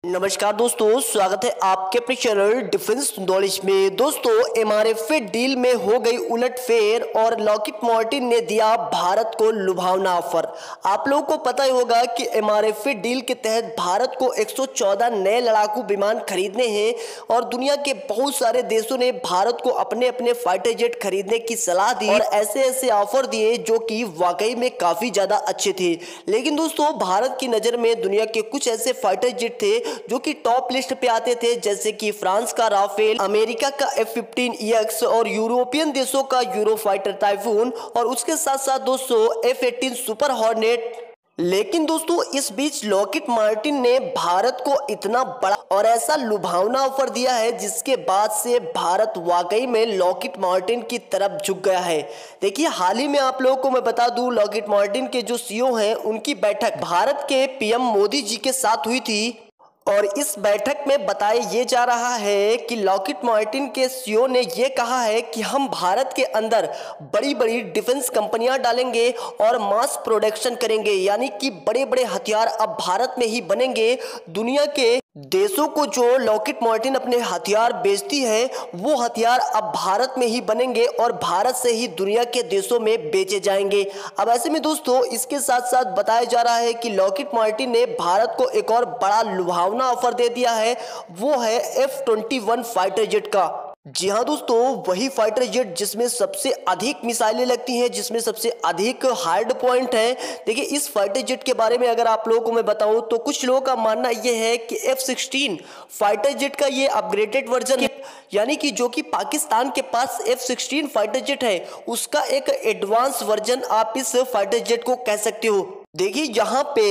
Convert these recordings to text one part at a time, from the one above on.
नमस्कार दोस्तों, स्वागत है आपके अपने चैनल डिफेंस नॉलेज में। दोस्तों, एमआरएफ डील में हो गई उलटफेर और लॉकहीड मार्टिन ने दिया भारत को लुभावना ऑफर। आप लोगों को पता ही होगा कि एमआरएफ डील के तहत भारत को 114 नए लड़ाकू विमान खरीदने हैं और दुनिया के बहुत सारे देशों ने भारत को अपने अपने फाइटर जेट खरीदने की सलाह दी और ऐसे ऐसे ऑफर दिए जो कि वाकई में काफी ज्यादा अच्छे थे। लेकिन दोस्तों, भारत की नजर में दुनिया के कुछ ऐसे फाइटर जेट थे जो कि टॉप लिस्ट पे आते थे, जैसे कि फ्रांस का राफेल, अमेरिका का F-15EX और यूरोपियन देशों का यूरोफाइटर टाइफून और उसके साथ साथ दोस्तों F-18 सुपर हॉर्नेट। लेकिन दोस्तों, इस बीच लॉकहीड मार्टिन ने भारत को इतना बड़ा और ऐसा लुभावना ऑफर दिया है जिसके बाद से भारत वाकई में लॉकहीड मार्टिन की तरफ झुक गया है। देखिए, हाल ही में आप लोगों को मैं बता दूं, लॉकहीड मार्टिन के जो सीईओ हैं उनकी बैठक भारत के पीएम मोदी जी के साथ हुई थी और इस बैठक में बताया ये जा रहा है कि लॉकहीड मार्टिन के सीईओ ने ये कहा है कि हम भारत के अंदर बड़ी बड़ी डिफेंस कंपनियां डालेंगे और मास प्रोडक्शन करेंगे, यानी कि बड़े बड़े हथियार अब भारत में ही बनेंगे। दुनिया के देशों को जो लॉकहीड मार्टिन अपने हथियार बेचती है वो हथियार अब भारत में ही बनेंगे और भारत से ही दुनिया के देशों में बेचे जाएंगे। अब ऐसे में दोस्तों, इसके साथ साथ बताया जा रहा है कि लॉकहीड मार्टिन ने भारत को एक और बड़ा लुभावना ऑफर दे दिया है, वो है F-21 फाइटर जेट का। जी हाँ दोस्तों, वही फाइटर जेट जिसमें सबसे अधिक मिसाइलें लगती हैं, जिसमें सबसे अधिक हार्ड पॉइंट है। देखिए, इस फाइटर जेट के बारे में अगर आप लोगों को मैं बताऊं तो कुछ लोगों का मानना यह है कि F-16 फाइटर जेट का ये अपग्रेडेड वर्जन है, यानी कि जो कि पाकिस्तान के पास F-16 फाइटर जेट है उसका एक एडवांस वर्जन आप इस फाइटर जेट को कह सकते हो। देखिए, यहाँ पे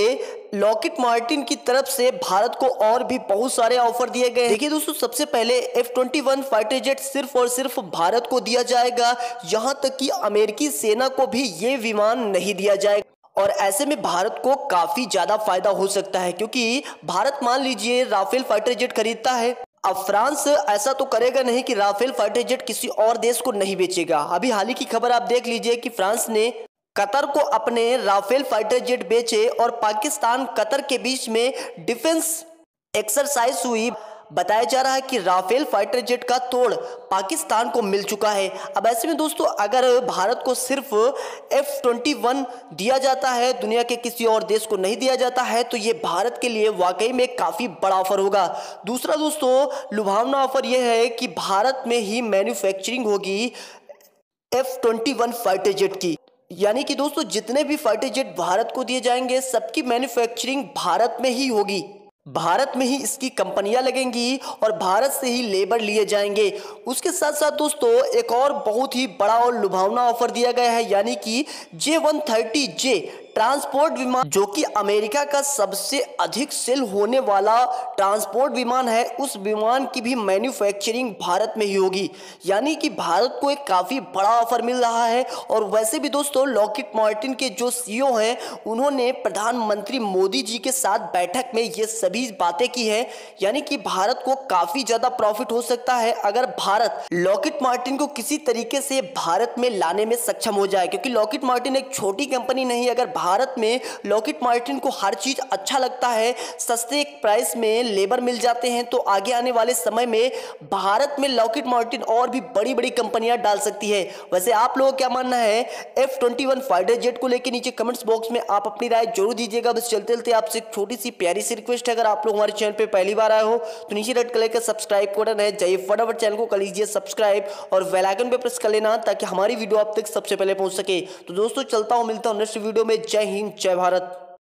लॉकहीड मार्टिन की तरफ से भारत को और भी बहुत सारे ऑफर दिए गए। देखिए दोस्तों, सबसे पहले F-21 फाइटर जेट सिर्फ और सिर्फ भारत को दिया जाएगा, यहाँ तक कि अमेरिकी सेना को भी ये विमान नहीं दिया जाएगा। और ऐसे में भारत को काफी ज्यादा फायदा हो सकता है, क्योंकि भारत मान लीजिए राफेल फाइटर जेट खरीदता है। अब फ्रांस ऐसा तो करेगा नहीं कि राफेल फाइटर जेट किसी और देश को नहीं बेचेगा। अभी हाल ही की खबर आप देख लीजिए कि फ्रांस ने कतर को अपने राफेल फाइटर जेट बेचे और पाकिस्तान कतर के बीच में डिफेंस एक्सरसाइज हुई। बताया जा रहा है कि राफेल फाइटर जेट का तोड़ पाकिस्तान को मिल चुका है। अब ऐसे में दोस्तों, अगर भारत को सिर्फ F-21 दिया जाता है, दुनिया के किसी और देश को नहीं दिया जाता है, तो ये भारत के लिए वाकई में काफी बड़ा ऑफर होगा। दूसरा दोस्तों, लुभावना ऑफर यह है कि भारत में ही मैन्युफैक्चरिंग होगी F-21 फाइटर जेट की, यानी कि दोस्तों जितने भी फाइटर जेट भारत को दिए जाएंगे सबकी मैन्युफैक्चरिंग भारत में ही होगी, भारत में ही इसकी कंपनियां लगेंगी और भारत से ही लेबर लिए जाएंगे। उसके साथ साथ दोस्तों, एक और बहुत ही बड़ा और लुभावना ऑफर दिया गया है, यानी कि J-130J ट्रांसपोर्ट विमान, जो कि अमेरिका का सबसे अधिक सेल होने वाला ट्रांसपोर्ट विमान है, उस विमान की भी मैन्युफैक्चरिंग भारत में ही होगी। यानी कि भारत को एक काफी बड़ा ऑफर मिल रहा है। और वैसे भी दोस्तों, लॉकहीड मार्टिन के जो सीईओ हैं उन्होंने प्रधानमंत्री मोदी जी के साथ बैठक में ये सभी बातें की है, यानी कि भारत को काफी ज्यादा प्रॉफिट हो सकता है अगर भारत लॉकहीड मार्टिन को किसी तरीके से भारत में लाने में सक्षम हो जाए, क्योंकि लॉकहीड मार्टिन एक छोटी कंपनी नहीं। अगर भारत में लॉकहीड मार्टिन को हर चीज अच्छा लगता है, सस्ते प्राइस में लेबर मिल जाते हैं, तो आगे आने वाले समय में भारत में लॉकहीड मार्टिन और भी बड़ी बड़ी कंपनियां डाल सकती है। वैसे आप लोगों को क्या मानना है F-21 फाइटर जेट को लेकर? नीचे कमेंट्स बॉक्स में आप अपनी राय जरूर दीजिएगा। बस चलते चलते आपसे एक छोटी सी प्यारी सी रिक्वेस्ट है, अगर आप लोग हमारे चैनल पे पहली बार आए हो तो नीचे रेड कलर का सब्सक्राइब बटन है, जाइए फटाफट चैनल को कर लीजिए सब्सक्राइब और बेल आइकन पे प्रेस कर लेना ताकि हमारी वीडियो आप तक सबसे पहले पहुंच सके। तो दोस्तों, चलता हूं, मिलता हूं नेक्स्ट वीडियो में। जय हिंद, जय भारत।